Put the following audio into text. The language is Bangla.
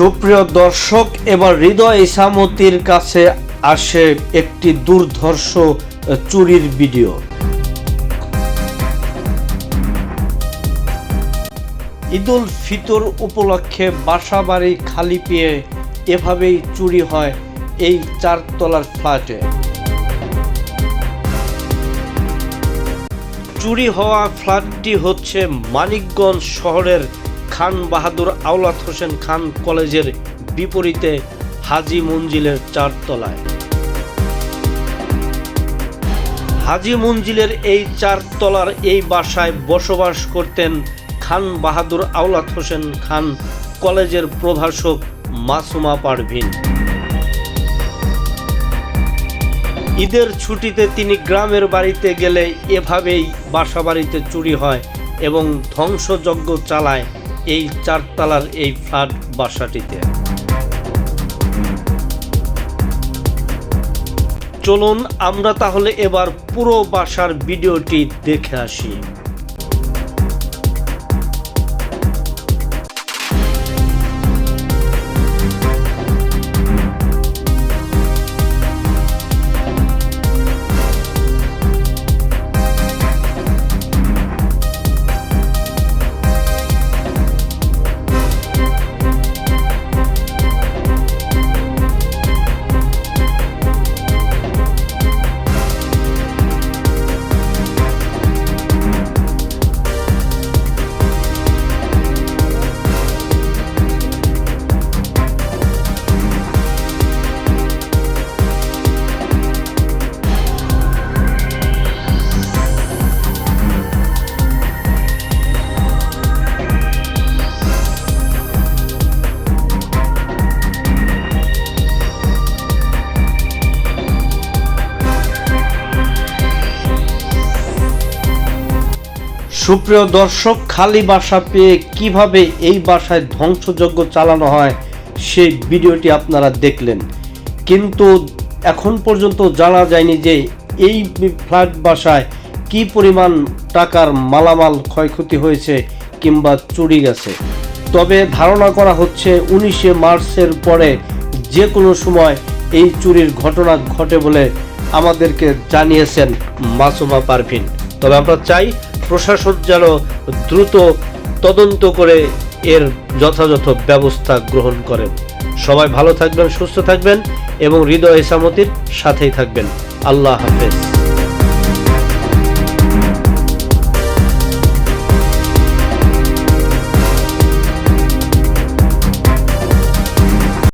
সুপ্রিয় দর্শক, এবার হৃদয় ইসামতির কাছে আসে একটি দুর্ধর্ষ চুরির ভিডিও। ঈদুল ফিতর উপলক্ষে বাসাবাড়ি খালি পেয়ে এভাবেই চুরি হয় এই 4 তলার ফ্ল্যাটে। চুরি হওয়া ফ্ল্যাটটি হচ্ছে মানিকগঞ্জ শহরের খান বাহাদুর আওলাদ হোসেন খান কলেজের বিপরীতে হাজী মঞ্জিলের 4 তলায়। হাজী মঞ্জিলের এই 4 তলার এই বাসায় বসবাস করতেন খান বাহাদুর আওলাদ হোসেন খান কলেজের প্রভাষক মাসুমা পারভিন। ঈদের ছুটিতে তিনি গ্রামের বাড়িতে গেলে এভাবেই বাসা বাড়িতে চুরি হয় এবং ধ্বংসযজ্ঞ চালায় এই 4 তলার এই ফ্ল্যাট বাসাটিতে। চলুন আমরা তাহলে এবার পুরো বাসার ভিডিওটি দেখে আসি। সুপ্রিয় দর্শক, খালি বাসা পেয়ে কিভাবে এই বাসায় ধ্বংসযজ্ঞ চালানো হয় সেই ভিডিওটি আপনারা দেখলেন, কিন্তু এখন পর্যন্ত জানা যায়নি যে এই ফ্ল্যাট বাসায় কি পরিমাণ টাকার মালামাল ক্ষয়ক্ষতি হয়েছে কিংবা চুরি গেছে। তবে ধারণা করা হচ্ছে 19 মার্চের পরে যে কোনো সময় এই চুরির ঘটনা ঘটে বলে আমাদেরকে জানিয়েছেন মাসুমা পারভিন। তবে আমরা চাই প্রশাসন যেন দ্রুত তদন্ত করে এর যথাযথ ব্যবস্থা গ্রহণ করেন। সবাই ভালো থাকবেন, সুস্থ থাকবেন এবং হৃদয় ইসামতির সাথেই থাকবেন। আল্লাহ হাফেজ।